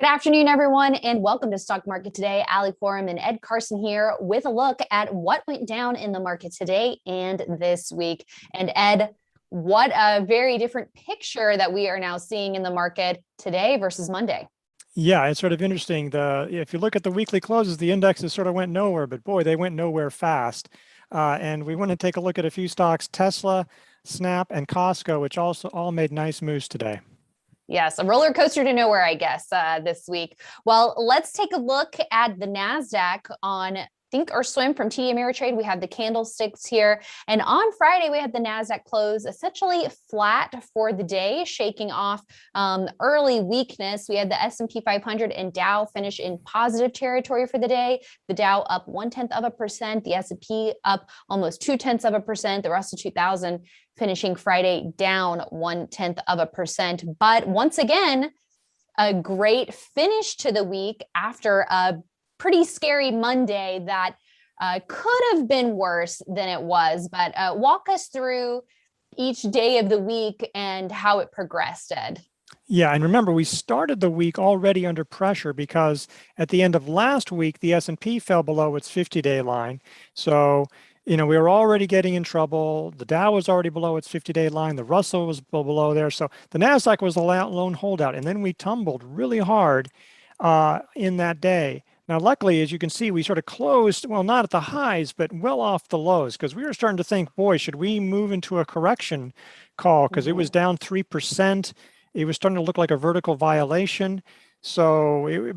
afternoon, everyone, and welcome to Stock Market Today. Ali Forum and Ed Carson here with a look at what went down in the market today and this week. And Ed, what a very different picture that we are now seeing in the market today versus Monday. Yeah, it's sort of interesting. If you look at the weekly closes, the indexes sort of went nowhere, but boy, they went nowhere fast. And we want to take a look at a few stocks, Tesla, Snap, and Costco, which also all made nice moves today. Yes, a roller coaster to nowhere, I guess, this week. Well, let's take a look at the NASDAQ on Think or Swim from TD Ameritrade. We have the candlesticks here. And on Friday, we had the NASDAQ close essentially flat for the day, shaking off early weakness. We had the S&P 500 and Dow finish in positive territory for the day. The Dow up 0.1%, the S&P up almost 0.2%, the Russell 2000 finishing Friday down 0.1%. But once again, a great finish to the week after a pretty scary Monday that could have been worse than it was. But walk us through each day of the week and how it progressed, Ed. Yeah, and remember, we started the week already under pressure because at the end of last week, the S&P fell below its 50-day line. So, we were already getting in trouble. The Dow was already below its 50-day line. The Russell was below there. So the NASDAQ was the lone holdout. And then we tumbled really hard in that day. Now, luckily, as you can see, we sort of closed, well, not at the highs, but well off the lows, because we were starting to think, boy, should we move into a correction call? Because it was down 3%. It was starting to look like a vertical violation. So,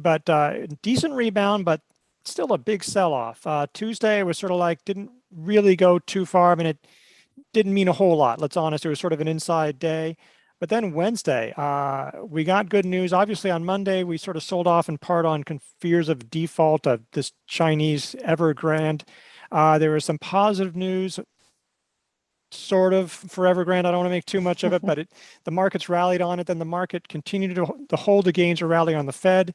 decent rebound, but still a big sell-off. Tuesday was sort of like, didn't really go too far. I mean, it didn't mean a whole lot. Let's be honest, it was sort of an inside day. But then Wednesday, we got good news. Obviously, on Monday, we sort of sold off in part on fears of default of this Chinese Evergrande. There was some positive news, sort of, for Evergrande. I don't want to make too much of it, but the markets rallied on it. Then the market continued to hold the gains or rally on the Fed.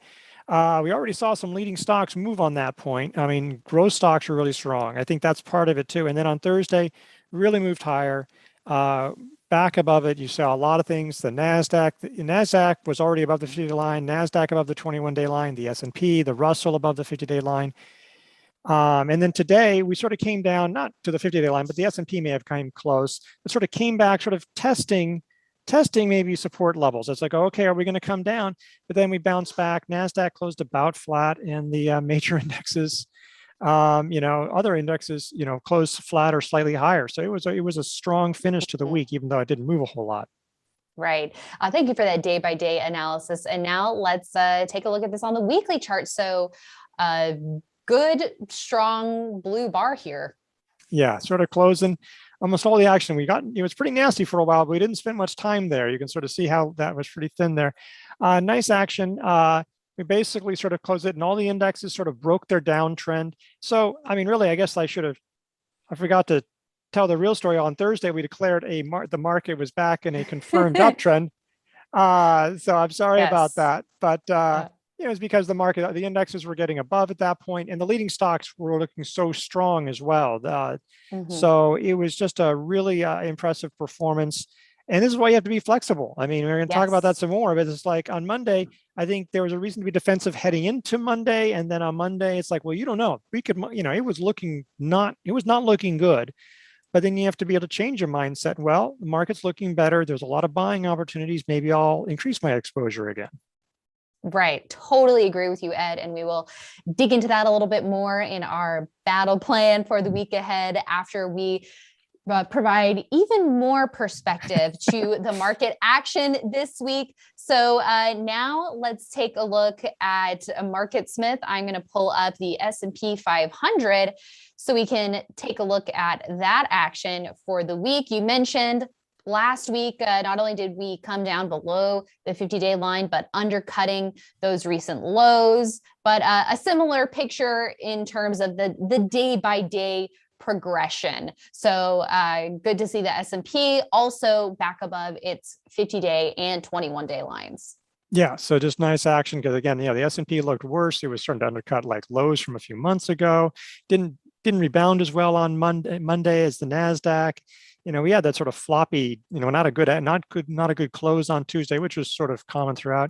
We already saw some leading stocks move on that point. I mean, growth stocks are really strong. I think that's part of it, too. And then on Thursday, really moved higher. Back above it, you saw a lot of things. The NASDAQ was already above the 50-day line, NASDAQ above the 21-day line, the S&P, the Russell above the 50-day line. And then today, we sort of came down, not to the 50-day line, but the S&P may have come close, but sort of came back, sort of testing maybe support levels. It's like, okay, are we going to come down? But then we bounced back. NASDAQ closed about flat, and the major indexes, other indexes, closed flat or slightly higher. So it was a strong finish to the week, even though it didn't move a whole lot. Right. Thank you for that day-by-day analysis. And now let's take a look at this on the weekly chart. So good, strong blue bar here. Yeah, sort of closing almost all the action we got. It was pretty nasty for a while, but we didn't spend much time there. You can sort of see how that was pretty thin there. Nice action. We basically sort of closed it, and all the indexes sort of broke their downtrend. So, I mean, really, I guess I forgot to tell the real story. On Thursday, we declared the market was back in a confirmed uptrend. So I'm sorry about that. But, it was because the indexes were getting above at that point, and the leading stocks were looking so strong as well. So it was just a really impressive performance. And this is why you have to be flexible. I mean, we're going to talk about that some more, but it's like on Monday, I think there was a reason to be defensive heading into Monday. And then on Monday, it's like, well, you don't know. We could, it was not looking good. But then you have to be able to change your mindset. Well, the market's looking better. There's a lot of buying opportunities. Maybe I'll increase my exposure again. Right. Totally agree with you, Ed. And we will dig into that a little bit more in our battle plan for the week ahead after we provide even more perspective to the market action this week. So now let's take a look at MarketSmith. I'm going to pull up the S&P 500 so we can take a look at that action for the week. You mentioned last week, not only did we come down below the 50-day line, but undercutting those recent lows, but a similar picture in terms of the day-by-day progression. So good to see the S&P also back above its 50-day and 21-day lines. Yeah, so just nice action because again, the S&P looked worse. It was starting to undercut like lows from a few months ago. Didn't rebound as well on Monday as the NASDAQ. We had that sort of floppy, not a good close on Tuesday, which was sort of common throughout.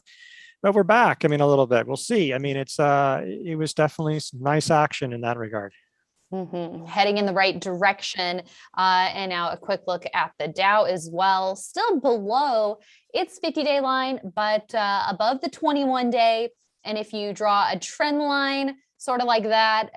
but we're back. I mean, a little bit. We'll see. I mean, it was definitely some nice action in that regard. Heading in the right direction. And now a quick look at the Dow as well, still below its 50-day line, but above the 21-day. And if you draw a trend line, sort of like that,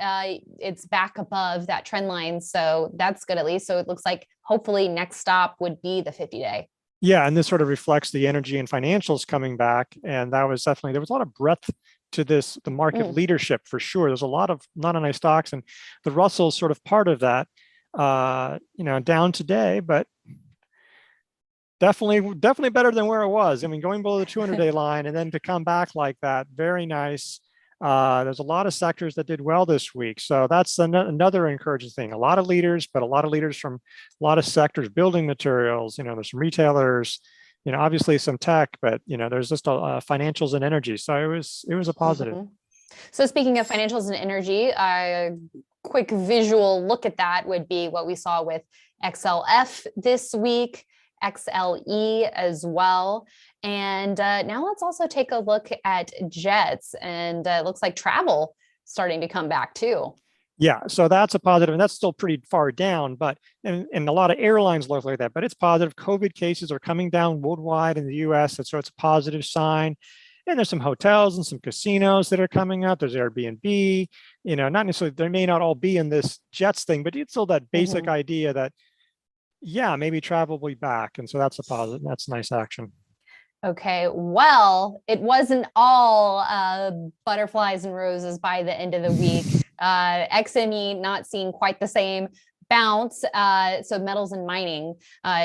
it's back above that trend line. So that's good at least. So it looks like hopefully next stop would be the 50-day. Yeah, and this sort of reflects the energy and financials coming back. And that was definitely, there was a lot of breadth to the market leadership for sure. There's a lot of nice stocks, and the Russell's sort of part of that, down today, but definitely better than where it was. I mean, going below the 200-day line and then to come back like that, very nice. There's a lot of sectors that did well this week. So that's another encouraging thing. A lot of leaders, but a lot of leaders from a lot of sectors, building materials, there's some retailers, obviously some tech, but there's just financials and energy. So it was a positive. So speaking of financials and energy, a quick visual look at that would be what we saw with XLF this week, XLE as well. And now let's also take a look at jets, and it looks like travel starting to come back too. Yeah, so that's a positive, and that's still pretty far down, but and a lot of airlines look like that, but it's positive. COVID cases are coming down worldwide in the US, and so it's a positive sign. And there's some hotels and some casinos that are coming up. There's Airbnb, not necessarily, they may not all be in this jets thing, but it's still that basic idea that, yeah, maybe travel will be back. And so that's a positive. That's nice action. Okay, well, it wasn't all butterflies and roses by the end of the week. XME not seeing quite the same bounce. So metals and mining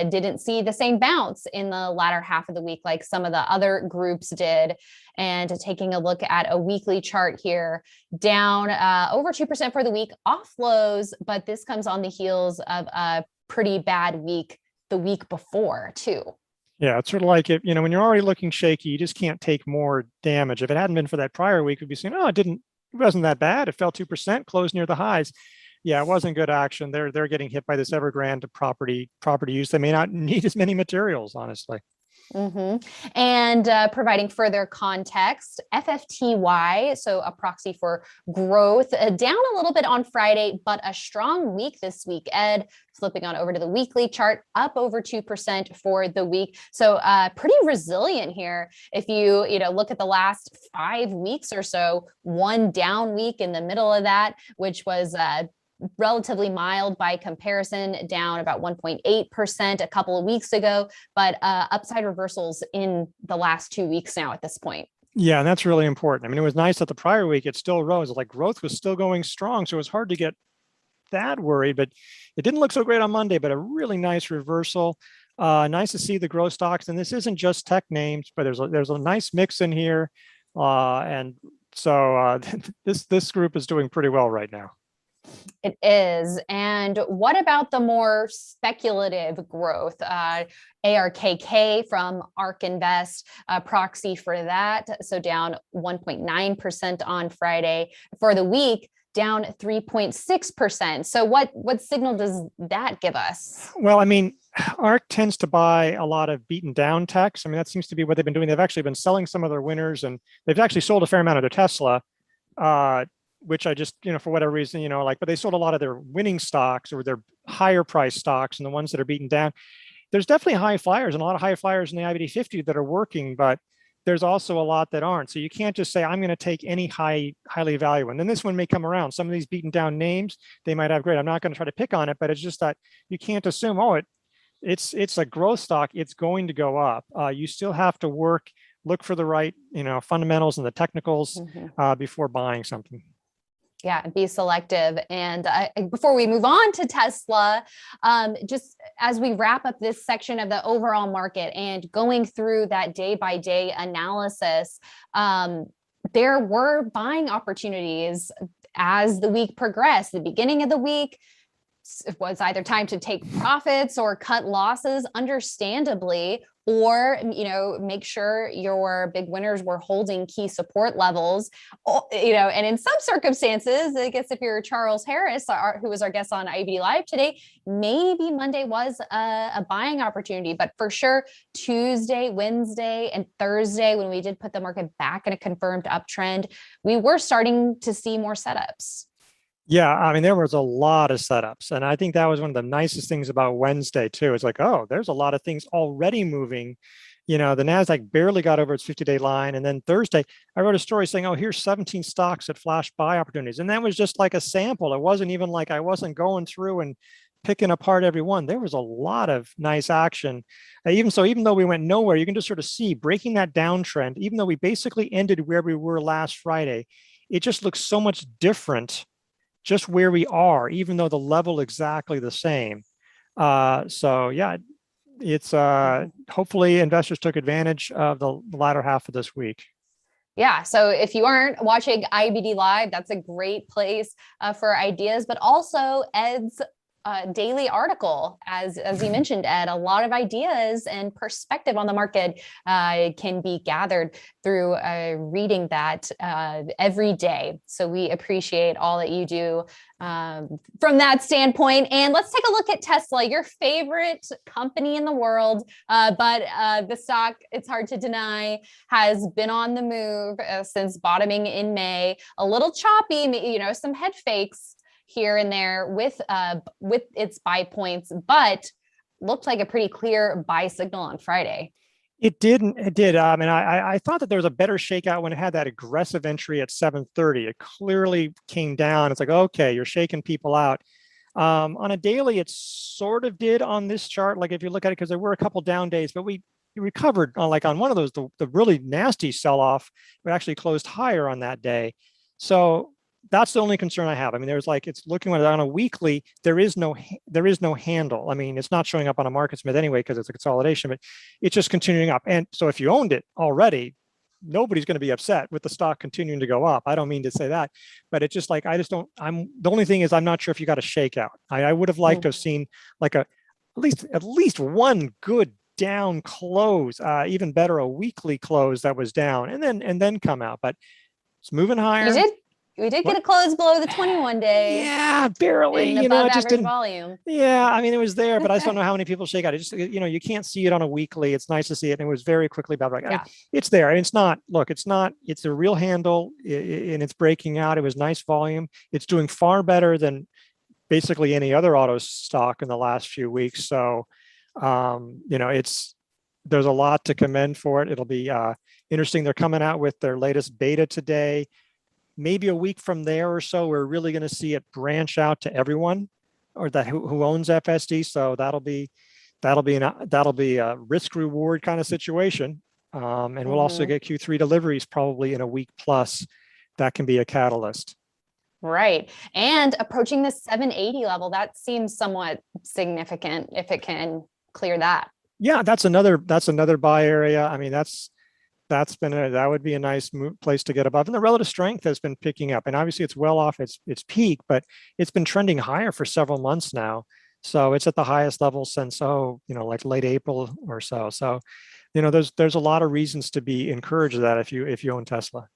didn't see the same bounce in the latter half of the week like some of the other groups did. And taking a look at a weekly chart here, down over 2% for the week, off lows, but this comes on the heels of a pretty bad week the week before too. Yeah, it's sort of like when you're already looking shaky, you just can't take more damage. If it hadn't been for that prior week, we'd be saying, oh, it wasn't that bad. It fell 2%, closed near the highs. Yeah, it wasn't good action. They're getting hit by this Evergrande property use. They may not need as many materials, honestly. And providing further context, FFTY, so a proxy for growth, down a little bit on Friday, but a strong week this week. Ed, flipping on over to the weekly chart, up over 2% for the week. So pretty resilient here. If you look at the last 5 weeks or so, one down week in the middle of that, which was relatively mild by comparison, down about 1.8% a couple of weeks ago, but upside reversals in the last 2 weeks now at this point. Yeah, and that's really important. I mean, it was nice that the prior week it still rose, like growth was still going strong. So it was hard to get that worried, but it didn't look so great on Monday, but a really nice reversal. Nice to see the growth stocks. And this isn't just tech names, but there's a nice mix in here. And so this group is doing pretty well right now. It is. And what about the more speculative growth? ARKK from ARK Invest, proxy for that. So down 1.9% on Friday. For the week, down 3.6%. So what signal does that give us? Well, I mean, ARK tends to buy a lot of beaten down techs. I mean, that seems to be what they've been doing. They've actually been selling some of their winners, and they've actually sold a fair amount of their Tesla. Which I just, for whatever reason, but they sold a lot of their winning stocks or their higher price stocks, and the ones that are beaten down. There's definitely high flyers and a lot of high flyers in the IBD 50 that are working, but there's also a lot that aren't. So you can't just say, I'm going to take any highly valued one. Then this one may come around. Some of these beaten down names, they might have great. I'm not going to try to pick on it, but it's just that you can't assume, it's a growth stock. It's going to go up. You still have to look for the right, fundamentals and the technicals before buying something. Yeah, be selective. And before we move on to Tesla, just as we wrap up this section of the overall market and going through that day-by-day analysis, there were buying opportunities as the week progressed. The beginning of the week, it was either time to take profits or cut losses, understandably. or make sure your big winners were holding key support levels. And in some circumstances, I guess if you're Charles Harris, who was our guest on IBD Live today, maybe Monday was a buying opportunity. But for sure, Tuesday, Wednesday, and Thursday, when we did put the market back in a confirmed uptrend, we were starting to see more setups. Yeah, I mean, there was a lot of setups. And I think that was one of the nicest things about Wednesday, too. It's like, oh, there's a lot of things already moving. The NASDAQ barely got over its 50-day line. And then Thursday, I wrote a story saying, oh, here's 17 stocks that flash buy opportunities. And that was just like a sample. It wasn't even like I wasn't going through and picking apart every one. There was a lot of nice action. Even though we went nowhere, you can just sort of see breaking that downtrend, even though we basically ended where we were last Friday, it just looks so much different just where we are, even though the level exactly the same. So yeah, it's hopefully investors took advantage of the latter half of this week. Yeah. So if you aren't watching IBD Live, that's a great place for ideas, but also Ed's daily article, as you mentioned, Ed, a lot of ideas and perspective on the market can be gathered through reading that every day. So we appreciate all that you do from that standpoint. And let's take a look at Tesla, your favorite company in the world. But the stock, it's hard to deny, has been on the move since bottoming in May. A little choppy, some head fakes here and there with its buy points, but looked like a pretty clear buy signal on Friday. It didn't. It did. I mean, I thought that there was a better shakeout when it had that aggressive entry at 7:30. It clearly came down. It's like, okay, you're shaking people out. On a daily, it sort of did on this chart. Like if you look at it, because there were a couple down days, but we recovered on one of those, the really nasty sell-off. We actually closed higher on that day. So that's the only concern I have. I mean, it's looking at it on a weekly, there is no handle. I mean, it's not showing up on a MarketSmith anyway, because it's a consolidation, but it's just continuing up. And so if you owned it already, nobody's going to be upset with the stock continuing to go up. I don't mean to say that, but it's just like, the only thing is, I'm not sure if you got a shakeout. I would have liked to have seen like at least one good down close, even better, a weekly close that was down and then come out, but it's moving higher. We did get a close below the 21 day. Yeah, barely. Above average volume. Yeah, I mean, it was there, but I just don't know how many people shake out. It just, you can't see it on a weekly. It's nice to see it. And it was very quickly about like, it's there. And it's not, it's a real handle and it's breaking out. It was nice volume. It's doing far better than basically any other auto stock in the last few weeks. So, there's a lot to commend for it. It'll be interesting. They're coming out with their latest beta today. Maybe a week from there or so, we're really going to see it branch out to everyone, or that who owns FSD. So that'll be a risk reward kind of situation, and we'll also get Q3 deliveries probably in a week plus. That can be a catalyst. Right, and approaching the 780 level, that seems somewhat significant if it can clear that. Yeah, that's another buy area. I mean, that would be a nice place to get above. And the relative strength has been picking up, and obviously it's well off its peak, but it's been trending higher for several months now. So it's at the highest level since like late April or so. So, there's a lot of reasons to be encouraged that if you own Tesla.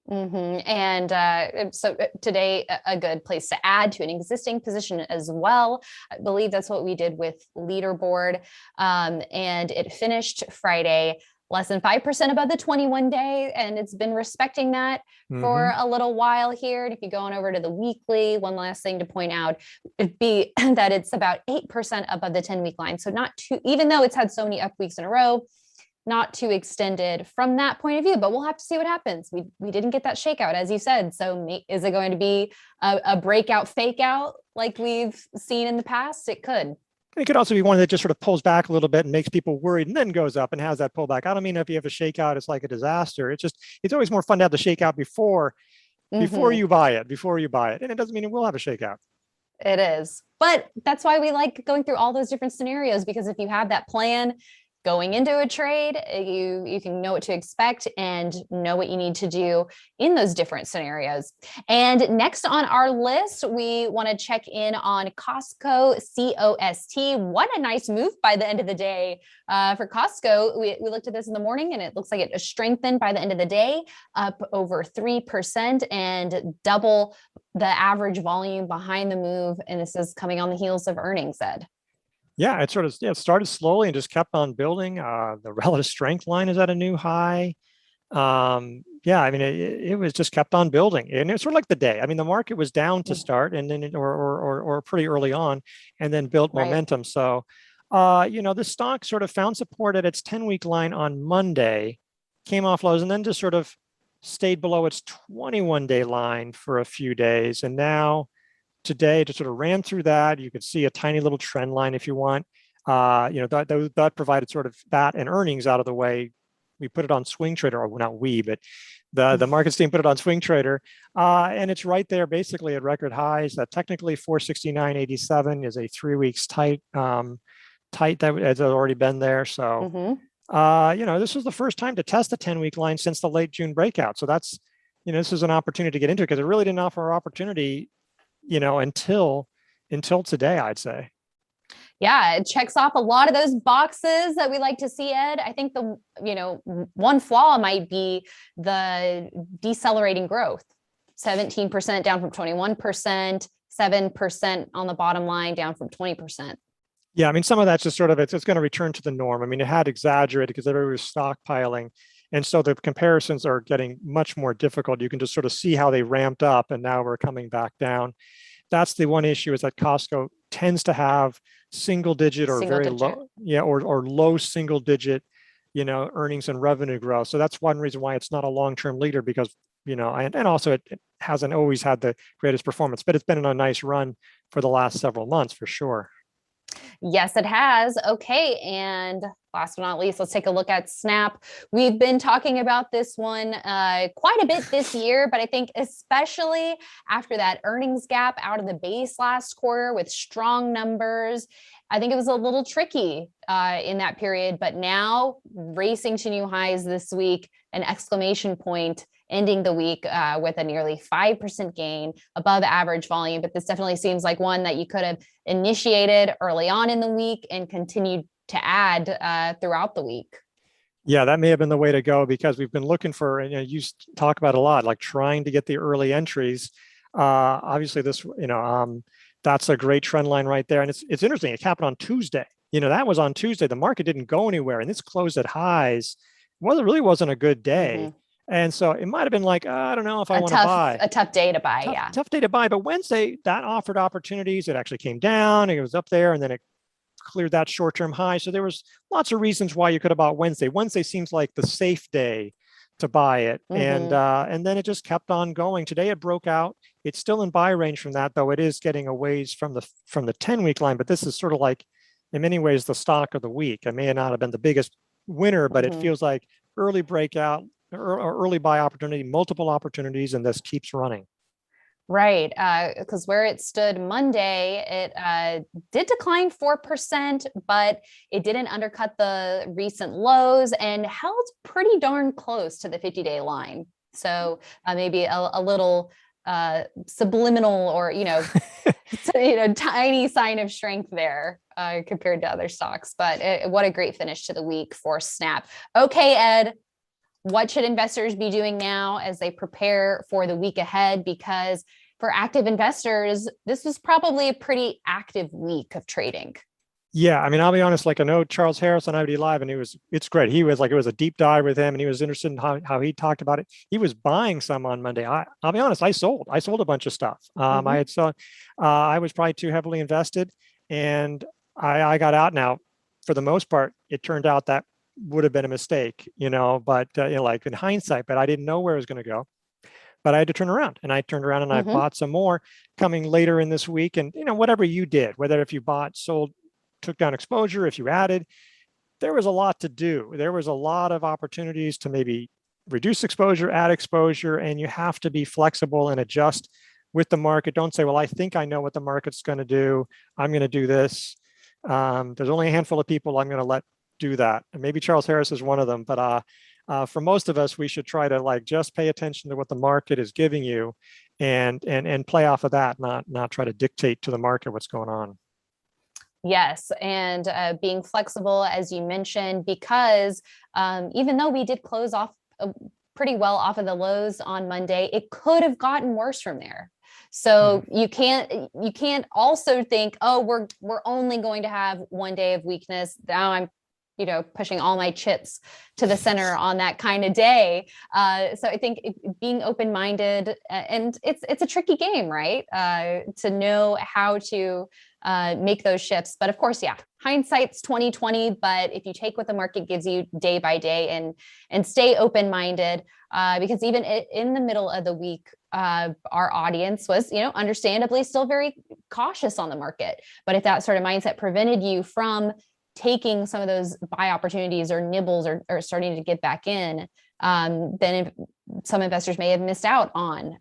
And so today, a good place to add to an existing position as well. I believe that's what we did with Leaderboard, and it finished Friday less than 5% above the 21 day. And it's been respecting that for a little while here. And if you go on over to the weekly, one last thing to point out would be that it's about 8% above the 10-week line. So not too, even though it's had so many up weeks in a row, not too extended from that point of view, but we'll have to see what happens. We didn't get that shakeout, as you said. So is it going to be a breakout fake out like we've seen in the past? It could. It could also be one that just sort of pulls back a little bit and makes people worried and then goes up and has that pullback. I don't mean if you have a shakeout, it's like a disaster. It's always more fun to have the shakeout before you buy it. And it doesn't mean it will have a shakeout. It is. But that's why we like going through all those different scenarios, because if you have that plan going into a trade, you can know what to expect and know what you need to do in those different scenarios. And next on our list, we want to check in on Costco, COST. What a nice move by the end of the day for Costco. We looked at this in the morning and it looks like it strengthened by the end of the day, up over 3% and double the average volume behind the move. And this is coming on the heels of earnings, Ed. Yeah, it sort of started slowly and just kept on building. The relative strength line is at a new high. Yeah, I mean, it was just kept on building, and it's sort of like the day. I mean, the market was down to start, and then or pretty early on, and then built momentum. So, the stock sort of found support at its 10-week line on Monday, came off lows, and then just sort of stayed below its 21-day line for a few days, and now today to sort of ran through that. You could see a tiny little trend line if you want. That provided sort of that and earnings out of the way. We put it on Swing Trader, or not we, but the markets team put it on Swing Trader, and it's right there basically at record highs. That technically 469.87 is a 3 weeks tight that has already been there. So this was the first time to test the 10-week line since the late June breakout. So that's this is an opportunity to get into it because it really didn't offer opportunity until today, I'd say. Yeah, it checks off a lot of those boxes that we like to see, Ed. I think the one flaw might be the decelerating growth. 17% down from 21%, 7% on the bottom line down from 20%. Yeah, I mean, some of that's just sort of it's going to return to the norm. I mean, it had exaggerated because everybody was stockpiling. And so the comparisons are getting much more difficult. You can just sort of see how they ramped up and now we're coming back down. That's the one issue, is that Costco tends to have single digit or low, or low single digit, earnings and revenue growth. So that's one reason why it's not a long-term leader, because, and also it hasn't always had the greatest performance, but it's been in a nice run for the last several months for sure. Yes, it has. Okay. And last but not least, let's take a look at Snap. We've been talking about this one quite a bit this year, but I think especially after that earnings gap out of the base last quarter with strong numbers, I think it was a little tricky in that period, but now racing to new highs this week, an exclamation point, ending the week with a nearly 5% gain, above average volume. But this definitely seems like one that you could have initiated early on in the week and continued to add throughout the week. Yeah, that may have been the way to go, because we've been looking for, and you talk about a lot, like trying to get the early entries. Obviously, this, that's a great trend line right there. And it's interesting. It happened on Tuesday. That was on Tuesday. The market didn't go anywhere, and this closed at highs. Well, it really wasn't a good day. And so it might have been like, I don't know if I want to buy. A tough day to buy, Tough day to buy. But Wednesday, that offered opportunities. It actually came down. It was up there, and then it cleared that short-term high. So there was lots of reasons why you could have bought Wednesday. Wednesday seems like the safe day to buy it. And then it just kept on going. Today it broke out. It's still in buy range from that, though it is getting a ways from the 10-week line. But this is sort of like, in many ways, the stock of the week. It may not have been the biggest winner, but it feels like early breakout or early buy opportunity, multiple opportunities, and this keeps running. Right, because where it stood Monday, it did decline 4%, but it didn't undercut the recent lows and held pretty darn close to the 50-day line. So maybe a little subliminal or, tiny sign of strength there compared to other stocks. But what a great finish to the week for Snap. Okay, Ed. What should investors be doing now as they prepare for the week ahead? Because for active investors, this was probably a pretty active week of trading. Yeah, I mean, I'll be honest, like I know Charles Harris on IBD Live, and it's great. He was like, it was a deep dive with him, and he was interested in how he talked about it. He was buying some on Monday. I'll be honest, I sold a bunch of stuff. I was probably too heavily invested, and I got out. Now, for the most part, it turned out that would have been a mistake, but like in hindsight, but I didn't know where it was going to go. But I had to turn around, and I turned around and I bought some more coming later in this week. And, whatever you did, whether if you bought, sold, took down exposure, if you added, there was a lot to do. There was a lot of opportunities to maybe reduce exposure, add exposure, and you have to be flexible and adjust with the market. Don't say, well, I think I know what the market's going to do. I'm going to do this. There's only a handful of people I'm going to let do that. And maybe Charles Harris is one of them, but for most of us, we should try to like just pay attention to what the market is giving you, and play off of that, not try to dictate to the market what's going on. Yes, and being flexible, as you mentioned, because even though we did close off pretty well off of the lows on Monday, it could have gotten worse from there. So you can't also think, oh, we're only going to have one day of weakness. Now I'm pushing all my chips to the center on that kind of day. So I think being open-minded, and it's a tricky game, right? To know how to make those shifts. But of course, yeah, hindsight's 2020. But if you take what the market gives you day by day and stay open-minded, because even in the middle of the week, our audience was, understandably still very cautious on the market. But if that sort of mindset prevented you from taking some of those buy opportunities or nibbles or starting to get back in, then some investors may have missed out on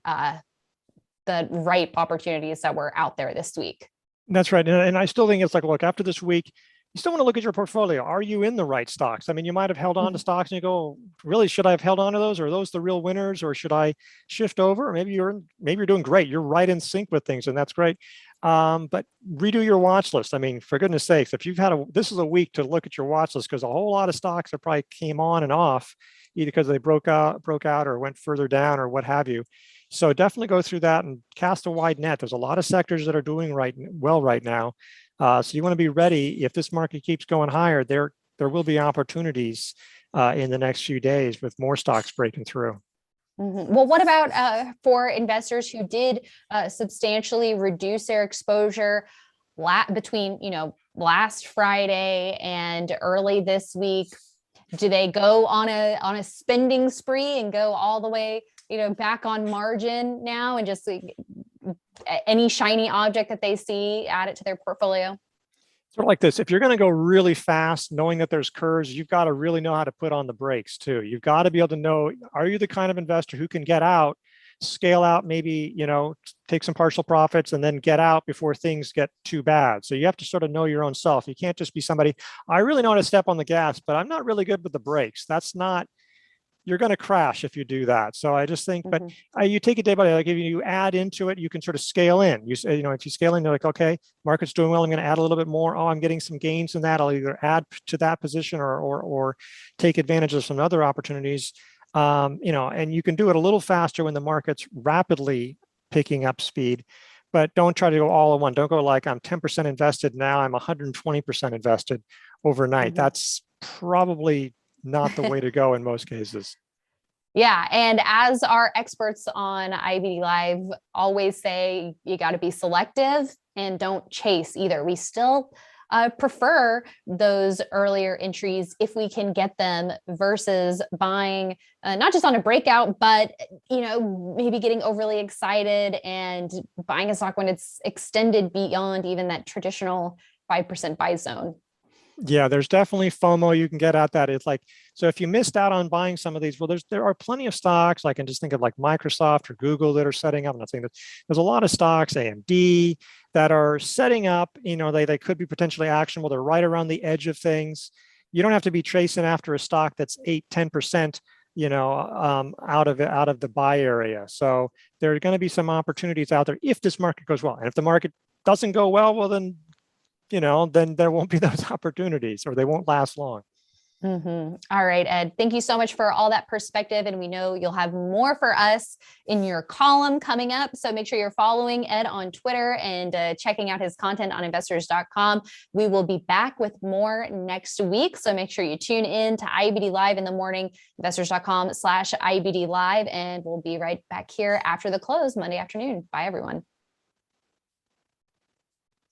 the ripe opportunities that were out there this week. That's right. And I still think it's like, look, after this week, you still want to look at your portfolio. Are you in the right stocks? I mean, you might have held on to stocks and you go, really, should I have held on to those? Are those the real winners, or should I shift over? Or maybe you're doing great. You're right in sync with things, and that's great. But redo your watch list. I mean, for goodness sakes, if you've this is a week to look at your watch list, because a whole lot of stocks that probably came on and off, either because they broke out or went further down or what have you. So definitely go through that and cast a wide net. There's a lot of sectors that are doing well right now. So you want to be ready. If this market keeps going higher, there will be opportunities in the next few days with more stocks breaking through. Well, what about for investors who did substantially reduce their exposure between, last Friday and early this week? Do they go on a spending spree and go all the way, back on margin now, and just any shiny object that they see, add it to their portfolio? Sort of like this, if you're going to go really fast, knowing that there's curves, you've got to really know how to put on the brakes too. You've got to be able to know, are you the kind of investor who can get out, scale out, maybe, take some partial profits and then get out before things get too bad. So you have to sort of know your own self. You can't just be somebody, I really know how to step on the gas, but I'm not really good with the brakes. That's not, you're going to crash if you do that. So I just think, but you take it day by day. Like if you add into it, you can sort of scale in. You say, if you scale in, you're like, okay, market's doing well, I'm going to add a little bit more. Oh, I'm getting some gains in that. I'll either add to that position or take advantage of some other opportunities. And you can do it a little faster when the market's rapidly picking up speed. But don't try to go all in one. Don't go like, I'm 10% invested now, I'm 120% invested overnight. That's probably not the way to go in most cases. Yeah. And as our experts on IBD Live always say, you got to be selective and don't chase either. We still prefer those earlier entries if we can get them versus buying not just on a breakout, but maybe getting overly excited and buying a stock when it's extended beyond even that traditional 5% buy zone. Yeah, there's definitely FOMO you can get at that. It's like, so if you missed out on buying some of these, well, there are plenty of stocks. I can just think of like Microsoft or Google that are setting up. I'm not saying that there's a lot of stocks, AMD, that are setting up, they could be potentially actionable. They're right around the edge of things. You don't have to be chasing after a stock that's 8-10%, out of the buy area. So there are going to be some opportunities out there if this market goes well. And if the market doesn't go well, then then there won't be those opportunities, or they won't last long. All right, Ed, thank you so much for all that perspective. And we know you'll have more for us in your column coming up. So make sure you're following Ed on Twitter and checking out his content on investors.com. We will be back with more next week. So make sure you tune in to IBD Live in the morning, investors.com/IBD Live. And we'll be right back here after the close Monday afternoon. Bye, everyone.